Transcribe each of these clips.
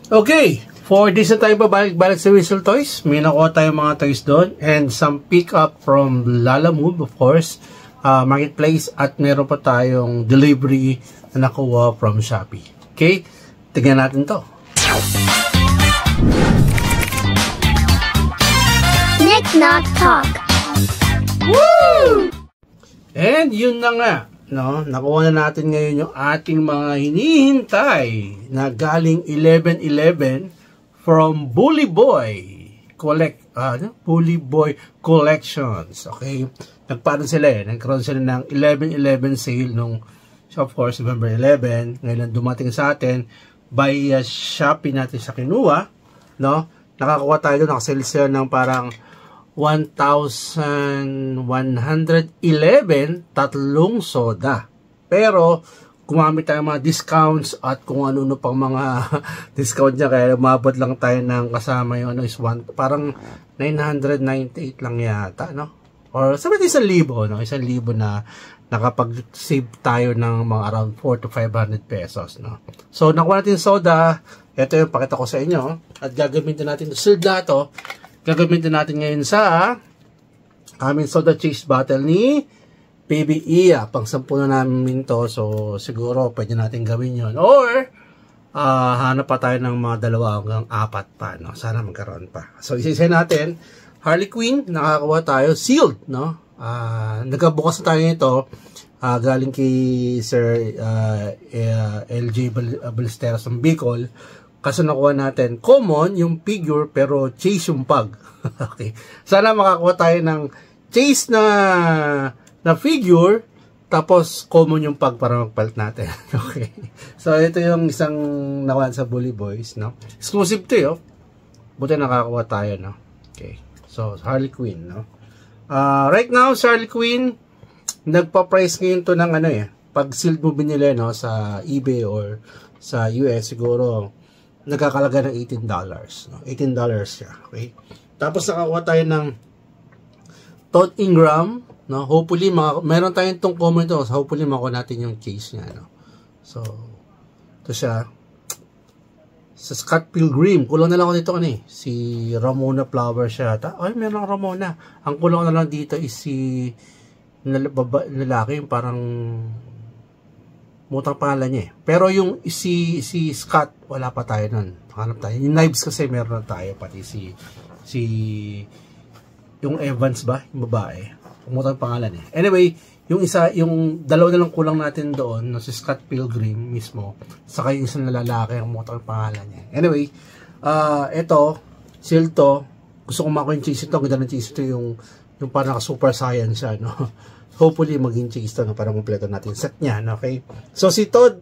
Okay, for this na tayo babalik sa Whistle Toys. May nakuha tayong mga toys doon and some pick up from Lalamove, of course, Marketplace, at meron pa tayong delivery na nakuha from Shopee. Okay, tignan natin to. Nick Knock Talk. Woo! And yun na nga, no? Nakuha na natin ngayon yung ating mga hinihintay na galing 11/11 from Bully Boy Bully Boy Collections. Okay? Nagpaano sila nagkaroon sila ng 11/11 sale nung, of course, November 11. Ngayon dumating sa atin by Shopee natin sa kinuha, no? Nakakuha tayo doon, nakasale sila ng parang 1,111 tatlong soda. Pero gumamit tayo mga discounts at kung ano-ano pang mga discount niya, kaya umabot lang tayo ng kasama yung parang 998 lang yata, no? Or sabi natin 1,000, no? 1,000 na nakapag-save tayo ng mga around 400 to 500 pesos, no? So nakuha natin soda. Ito yung pakita ko sa inyo at gagamitin natin sealed na to. Gagamitin natin ngayon sa aming soda chase bottle ni Baby Iya. Pang 10 na namin to. So, siguro pwede natin gawin yon. Or, hanap pa tayo ng mga 2 hanggang 4 pa. No? Sana magkaroon pa. So, isa-isa natin. Harley Quinn, nakakuha tayo. Sealed. No? Nagkabukas na tayo nito. Galing kay Sir LJ Ballesteros ng Bicol. Kaso nakuha natin common yung figure pero chase yung pug. Okay. Sana makakuha tayo ng chase na figure tapos common yung pug para magpalit natin. Okay. So ito yung isang nakuha sa Bully Boys, no? Exclusive to 'yo. Buti nakakuha tayo, no? Okay. So Harley Quinn, no? Right now sa Harley Quinn, nagpa-price ngayon to ng pag sealed mo binili, no, sa eBay or sa US, siguro nagkakalaga ng $18, no? $18 siya, okay? Tapos nakakuha tayo ng Todd Ingram, no? Hopefully meron tayong tong comment to, so hopefully makuha natin yung case niya, no? So ito siya sa Scott Pilgrim. Kulang na lang ako dito si Ramona Flower siya. Ay, meron Ramona. Ang kulang na lang dito is si lalaki, yung parang mutang pangalan niya. Pero yung si Scott, wala pa tayo nun. Hanap tayo. Yung knives kasi meron na tayo. Pati yung Evans ba? Yung babae. Mutang pangalan Anyway, yung dalawa na lang kulang natin doon, no, si Scott Pilgrim mismo. Saka yung isang lalaki, ang mutang pangalan niya. Anyway, ito, seal to. Gusto ko makuha yung cheese ito. Ang ganda ng cheese ito, yung parang super science siya, no? Hopefully maging cheese to, no, para kumpleto natin set niya, no? Okay? So si Todd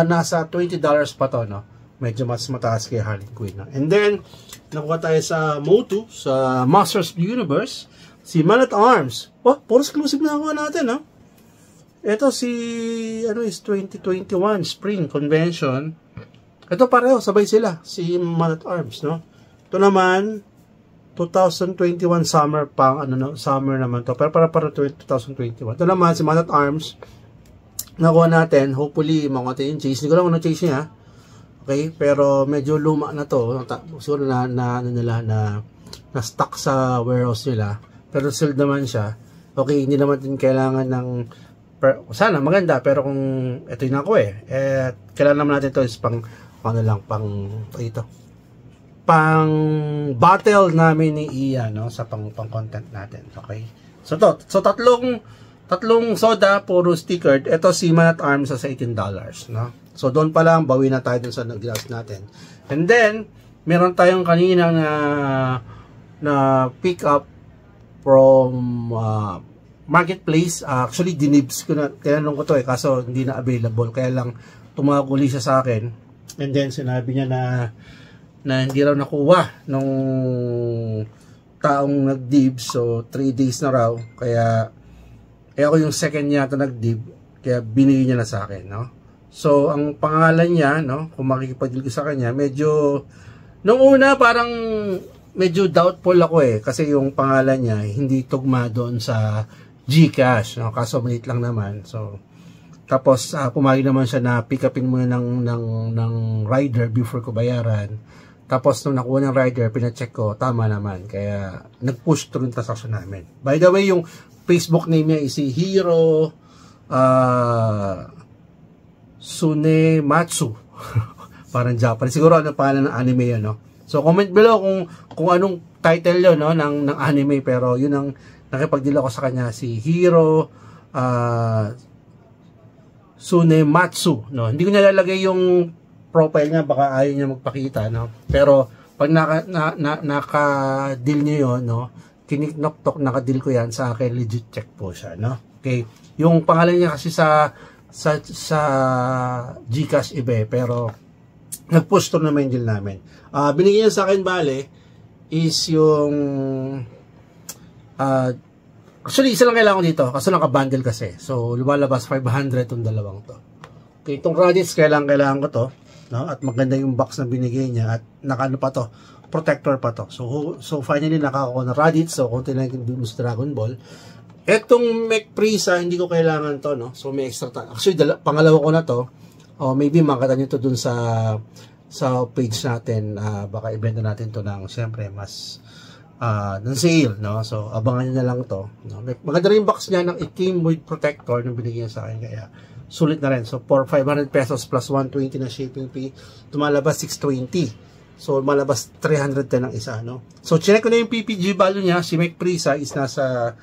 nasa $20 pa to, no? Medyo mas mataas kay Harley Quinn, no? And then nakuha tayo sa Motu, sa Masters of the Universe, si Man at Arms. Puro exclusive na nakuha natin, no? Ito is 2021 Spring Convention. Ito pareho, sabay sila, si Man at Arms, no? Ito naman 2021 summer summer naman to, pero para 2021. Ito naman si Man at Arms, nakuha natin. Hopefully makuha natin yung chase. Hindi ko lang ano chase niya, okay, pero medyo luma na to. Siguro na stuck sa warehouse nila, pero sealed naman siya. Okay, hindi naman din kailangan ng sana maganda, pero kung ito yung ako kailangan naman natin to is pang battle namin ni Iya, no, sa pang content natin. Okay, so tatlong soda, puro stickered. Ito si Man at Arms sa $18, no? So doon pa lang bawi na tayo dun sa nag-glass natin. And then meron tayong kanina na pick up from Marketplace. Actually dinibs ko na, tinanong ko to kaso hindi na available, kaya lang tumawag uli siya sa akin. And then sinabi niya na hindi raw nakuha nung taong nag-dibs, so 3 days na raw, kaya ako yung second niya ito nag-dib, kaya binigay niya na sa akin, no? So ang pangalan niya, no, kung makikipag-deal ko sa kanya, medyo nung una parang medyo doubtful ako kasi yung pangalan niya hindi tugma doon sa GCash, no? Kaso maliit lang naman, so Tapos pumayag naman siya na pick upin muna ng rider before ko bayaran. Tapos nung nakuha ng rider, pina-check ko, tama naman. Kaya nag-push through yung transaction namin. By the way, yung Facebook name niya is si Hiro Tsunematsu. Parang Japanese. Siguro ano pangalan ng anime yun, no? So comment below kung anong title yun, no, ng anime. Pero yun ang nakipag-deal ako sa kanya, si Hiro Tsunematsu, no? Hindi ko nilalagay yung profile niya, baka ayaw niya magpakita, no? Pero pag naka-deal niyo yun, no? Kiniknok-tok, naka-deal ko yan sa akin, legit check po siya, no? Okay, yung pangalan niya kasi sa GCash iba, pero nag-push through naman yung deal namin. Binigyan niya sa akin, bale, is yung actually, isa lang kailangan ko dito, kasi naka-bundle kasi. So, lumalabas 500 itong dalawang to. Okay, itong Raditz, kailangan ko to, no? At maganda yung box na binigay niya, at nakaano pa to, protector pa to. So finally, nakakakuha na Raditz. So, konti lang yung Beams Dragon Ball. Etong Mech Prisa, hindi ko kailangan to, no? So, may extra time. Actually, pangalawa ko na to. Maybe makita nyo to dun sa page natin. Baka ibenta natin to ng, siyempre, mas ng sale, no? So, abangan nyo na lang to, no? Maganda rin yung box niya, it came with protector nung binigyan sa akin, kaya sulit na rin. So, for 500 pesos plus 120 na shipping fee, tumalabas 620. So, malabas 310 ang isa, no? So, check ko na yung PPG value niya. Si Mech Prisa is nasa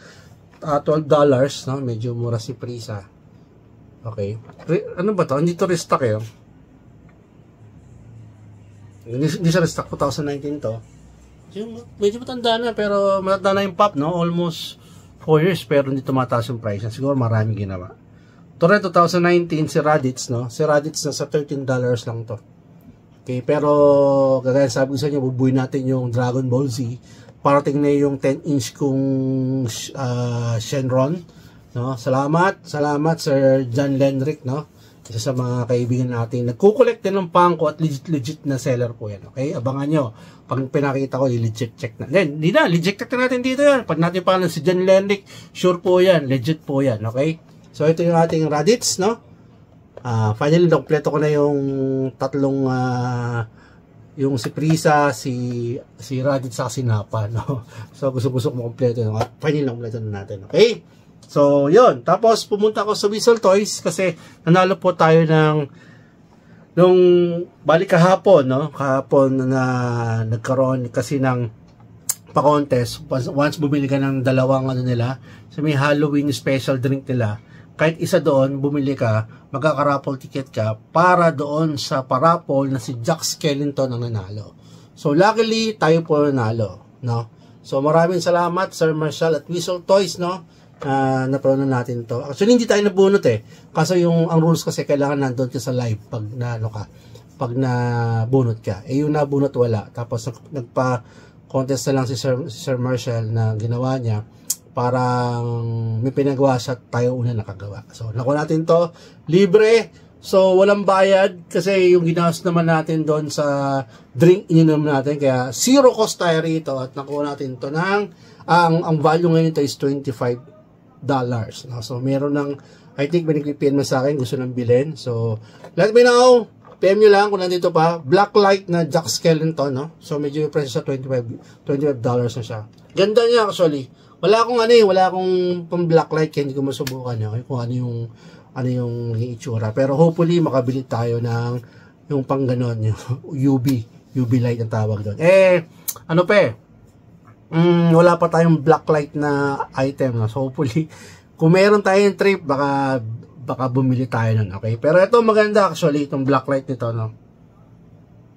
$12, no? Medyo mura si Prisa. Okay. Ano ba to? Hindi to restock, eh. Hindi siya restock. 2019 to. Medyo matanda na, pero matanda na yung pop, no? Almost 4 years, pero hindi tumataas yung price. Siguro maraming ginawa. Ito rin, 2019, si Raditz, no? Si Raditz na sa $13 lang to. Okay, pero kagaya sabi ko sa inyo, bubuin natin yung Dragon Ball Z. Parating na yung 10-inch kong Shenron, no? Salamat Sir John Lenrick, no? Isa sa mga kaibigan natin. Nagko-collect din ng pangko at legit na seller po yan. Okay, abangan nyo. Pag pinakita ko, legit check na. Hindi na, legit check na natin dito yan. Pag natin pangalan si John Lenrick, sure po yan, legit po yan. Okay, so ito yung ating Raditz, no? Finally, kompleto ko na yung tatlong yung si Prisa, si Raditz, sa si Napa, no? So, gusto mo kompleto. No? Finally, kompleto na natin. Okay? So, yun. Tapos, pumunta ako sa Whistle Toys kasi nanalo po tayo nung balik kahapon, no? Kahapon na nagkaroon kasi ng pa-contest. Once bumili ka ng dalawang ano nila, so may Halloween special drink nila. Kahit isa doon, bumili ka, magkaka-raffle ticket ka para doon sa pa-raffle na si Jack Skellington ang nanalo. So, luckily, tayo po nanalo, no? So, maraming salamat, Sir Marshall at Whistle Toys, no? Naprono natin to. Actually, hindi tayo nabunot, eh. Kasi ang rules kasi, kailangan nandun ka sa live pag pag nabunot ka. Eh, yung nabunot, wala. Tapos, nagpa-contest na lang si Sir Marshall na ginawa niya. Parang may pinagawa siya, tayo una nakagawa. So, nakuha natin to, libre. So, walang bayad kasi yung ginawas naman natin doon sa drink ininom natin. Kaya, zero cost tayo rito at nakuha natin to ng, ang value ngayon ito is $25. No? So, meron ng, I think, may nag-PM sa akin, gusto nang bilhin. So, let me know. PM nyo lang kung nandito pa. Blacklight na Jack Skellington, no? So, medyo yung price sa $25 na siya. Ganda niya actually. Wala akong pang blacklight kaya hindi ko masubukan yun, kung ano yung itsura. Pero hopefully makabili tayo ng yung pang ganon, yung UV light ang tawag doon. Wala pa tayong blacklight na item, no? So hopefully kung meron tayong trip, baka bumili tayo nun, okay? Pero ito maganda actually, itong blacklight nito, no?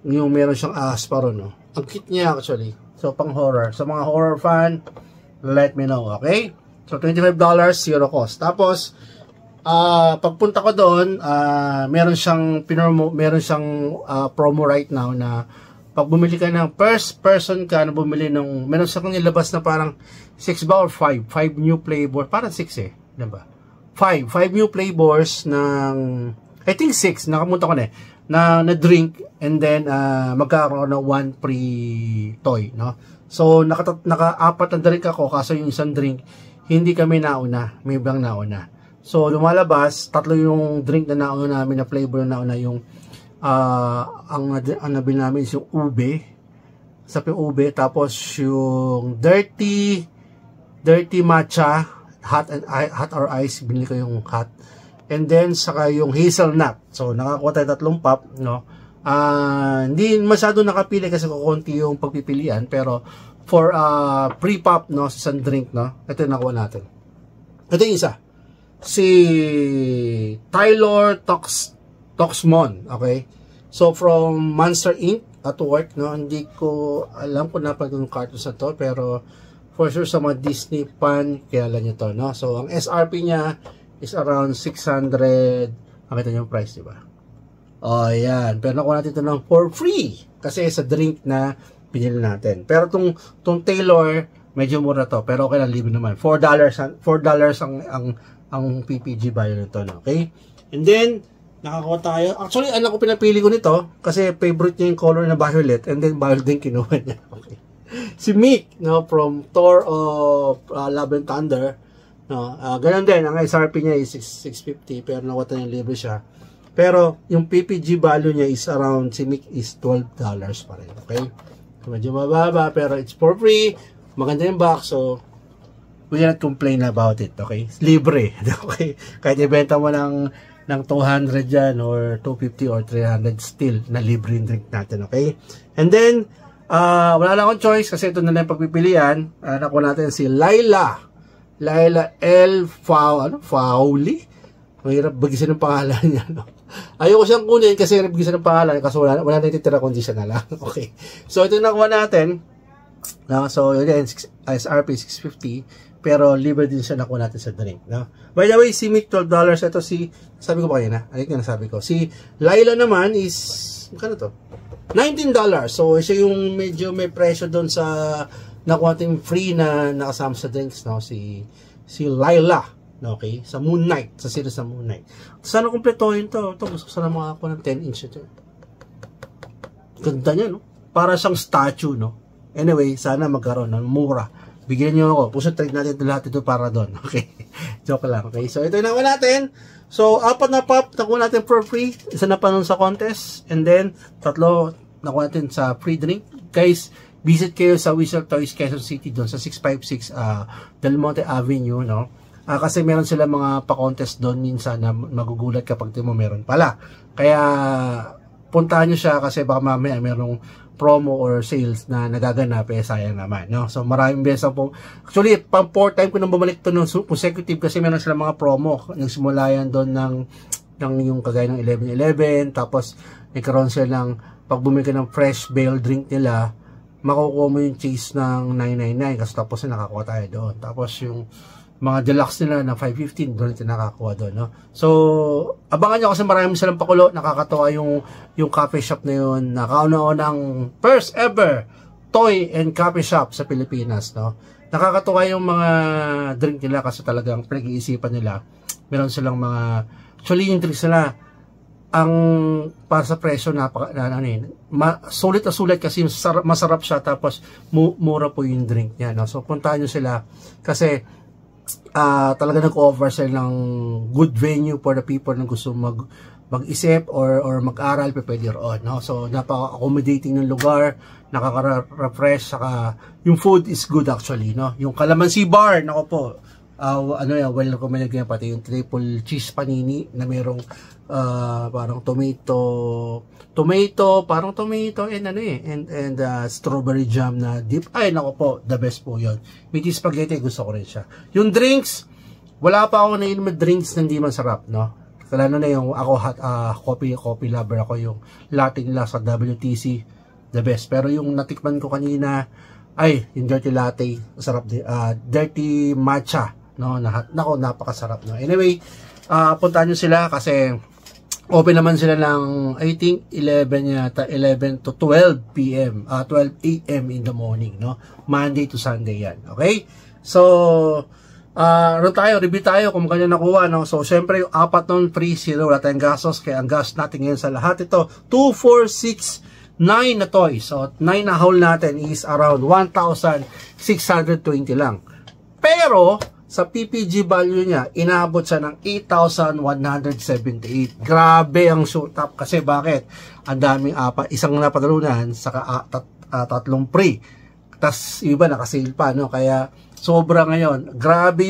Yung meron siyang asparo, no? Ang cute niya actually. So pang horror. Sa mga horror fan, let me know, okay? So, $25, zero cost. Tapos, pagpunta ko doon, meron siyang promo right now na pag bumili ka ng first person ka na bumili ng, meron siyang nilabas na parang 6 ba or 5 new flavors, parang 6 eh, diba? 5 new flavors ng, I think 6, nakamunta ko na drink, and then magkakaroon ng 1 free toy, no? So, naka-apat na drink ako, kaso yung isang drink, hindi kami nauna, may ibang nauna. So, lumalabas, tatlo yung drink na nauna namin, na flavor na nauna, yung ang nabili namin is yung ube, sabi ube, tapos yung dirty matcha, hot or ice, binili ko yung hot, and then saka yung hazelnut. So, nakakuha tayo tatlong pop, no? Hindi masyado nakapili kasi kukunti yung pagpipilian, pero for pre-pop, no, sa isang drink, no, ito yung nakuha natin. Ito yung isa, si Taylor Toxmon, okay? So, from Monster Inc. at work, no? Hindi ko alam kung napag yung cartoons na to, pero for sure sa mga Disney fan, kilala nyo to, no? So, ang SRP niya is around 600, makita nyo yung price, diba? Oh, yan. Pero nakuha natin ito ng for free, kasi sa drink na pinili natin. Pero tong Taylor, medyo mura to, pero okay lang, libre naman. $4 ang PPG value nito, no? Okay? And then, nakakuha tayo. Actually, anak ko pinapili ko nito kasi favorite niya yung color na violet, and then violet din kinuha niya. Okay. Si Mick, no, from Thor of Love and Thunder, no, ganun din, ang SRP niya is 650, pero nakuha tayo yung libre siya. Pero yung PPG value niya is around, si Mick is $12 pa rin. Okay? So, medyo mababa, pero it's for free. Maganda yung box, so we cannot complain about it. Okay? Libre. Okay? Kahit ibenta mo ng 200 dyan, or 250 or 300, still na libre yung drink natin. Okay? And then, wala lang akong choice kasi ito na lang pagpipilian. Nakuha natin si Laila L. Fowley. Mahirap bagisan ng pangalan niya, no? Ayoko siyang kunin kasi hirap bagisan ng pangalan kasi wala natitira kundi siya na lang. Okay. So, ito yung nakuha natin. So, again, SRP 650, pero libre din siya nakuha natin sa drink, no? By the way, si Mick $12. Ito sabi ko pa kayo na. Ayun na sabi ko. Si Laila naman is, magkano to? $19. So, siya yung medyo may presyo doon sa nakuha natin free na nakasama sa drinks, no? Si Laila. Okay? Sa Moon Knight. Sa series sa Moon Knight. Sana kumpletohin to. Ito, gusto ko sana makakuha ng 10-inch ito. Ganda niya, no? Para siyang statue, no? Anyway, sana magkaroon ng mura. Bigyan niyo ako. Puso trade natin ito lahat ito para doon. Okay? Joke lang. Okay? So, ito yung nakuha natin. So, 4 na pop nakuha natin for free. Isa na pa nun sa contest. And then, 3 nakuha natin sa free drink. Guys, visit kayo sa Whistle Toys Quezon City doon sa 656 Del Monte Avenue, no? Kasi meron sila mga pa-contest doon minsan na magugulat kapag mo meron pala. Kaya puntahan nyo siya kasi baka mamaya merong promo or sales na nagaganap, sayang naman, no? So maraming beses po. Actually, pang 4 time ko nang bumalik to ng consecutive kasi meron sila mga promo. Nagsimula yan doon ng yung kagaya ng 11-11, tapos nagkaroon sila ng pag bumili ka ng fresh bale drink nila, makukuha mo yung cheese ng 999 kasi tapos na nakakuha tayo doon. Tapos yung mga deluxe nila na 515 doon ito nakakuha doon, no? So abangan nyo kasi marami silang pakulo. Nakakatawa yung coffee shop na yun, nakauna-unang first ever toy and coffee shop sa Pilipinas, no? Nakakatawa yung mga drink nila kasi talagang pinag-iisipan nila. Meron silang mga, actually yung drinks nila ang para sa presyo sulit na sulit kasi masarap siya, tapos mura po yung drink niya, no? So puntahan nyo sila kasi talaga nag-offer sila ng good venue for the people na gusto mag-isip or mag-aral, pwede roon, no? So napaka-accommodating ng lugar, nakaka-refresh, saka yung food is good actually, no? Yung Calamansi Bar, nako po, well recommended ko yan, pati yung triple cheese panini na merong parang tomato and strawberry jam na dip. Ay nako po, the best po yun. Meaty spaghetti, gusto ko rin siya. Yung drinks, wala pa ako nainom na drinks na hindi masarap, no? Lalo na yung ako coffee lover ako, yung latte nila sa WTC, the best. Pero yung natikman ko kanina, ay yung dirty latte, sarap din. Dirty matcha, no? Nako, napakasarap, no? Anyway, puntahan nyo sila kasi open naman sila ng, I think, 11 to 12 p.m. 12 a.m. in the morning, no? Monday to Sunday yan, okay? So, review tayo kung kanya nakuha, no? So, syempre, yung 4 nun, free, 0, wala tayong gastos, kaya ang gas natin ngayon sa lahat ito, 2, 4, 6, 9 na toys. So, 9 na haul natin is around 1,620 lang. Pero, sa PPG value niya, inabot siya ng 8,178. Grabe ang shoot up kasi bakit? Ang daming isang napatalunan saka tatlong free. Tas iba naka-sale pa, no? Kaya sobra ngayon. Grabe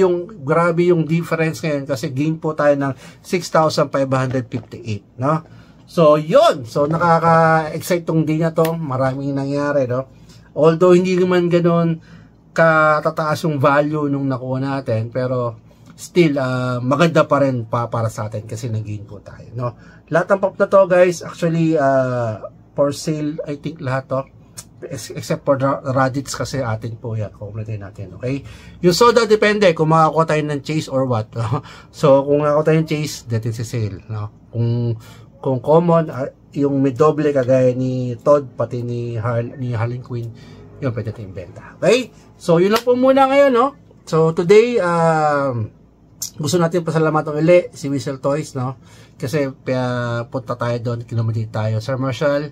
yung difference ngayon kasi gain po tayo ng 6,558, no? So, yun. So, nakaka-excite tong day na to. Maraming nangyari, no? Although hindi naman ganoon katataas yung value nung nakuha natin, pero still maganda pa rin para sa atin kasi nag-gain po tayo, no? Lahat ng pop na to, guys, actually for sale, I think lahat to, except for Raditz kasi atin po yan, kumpletin natin, okay? Yung soda depende kung makakuha tayo ng chase or what. So kung makakuha tayo ng chase, dito si sale, no? Kung common, yung may doble kagaya ni Todd pati ni Harley Quinn, yun pwede tayong benta. Okay? So, yun lang po muna ngayon, no? So, today, gusto natin pasalamatan ulit si Whistle Toys, no? Kasi, punta tayo doon, kinumadit tayo. Sir Marshall,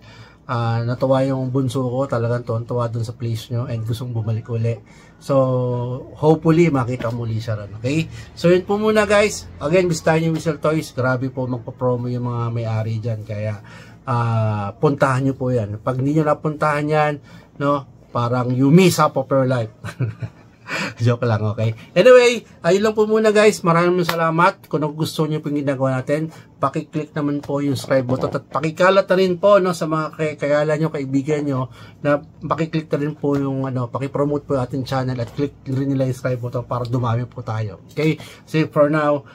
natuwa yung bunso ko, talagang tuwa doon sa place nyo, and gustong bumalik ulit. So, hopefully, makita muli siya rin, okay? So, yun po muna, guys. Again, bisitahin yung Whistle Toys. Grabe po, magpa-promo yung mga may-ari dyan. Kaya, puntahan nyo po yan. Pag hindi nyo napuntahan yan, no? Parang you miss half of your life. Joke lang, okay? Anyway, ayun lang po muna, guys. Maraming salamat. Kung gusto nyo po yung ginagawa natin, pakiclick naman po yung subscribe button at pakikalat na rin po, no, sa mga kayala nyo, kaibigan nyo, na pakiclick na rin po yung pakipromote po yung ating channel at click rin nila yung subscribe button para dumami po tayo. Okay? So for now,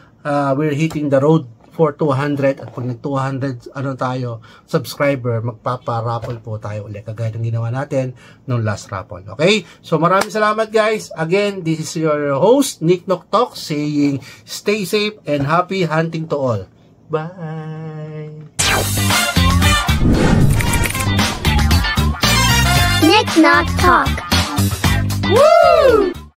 we're hitting the road for 200 at pag nag 200 tayo subscriber, magpapa-raffle po tayo ulit kagaya ng ginawa natin nung last raffle. Okay? So maraming salamat, guys. Again, this is your host Nick Noktok saying stay safe and happy hunting to all. Bye. Nick Nok Talk.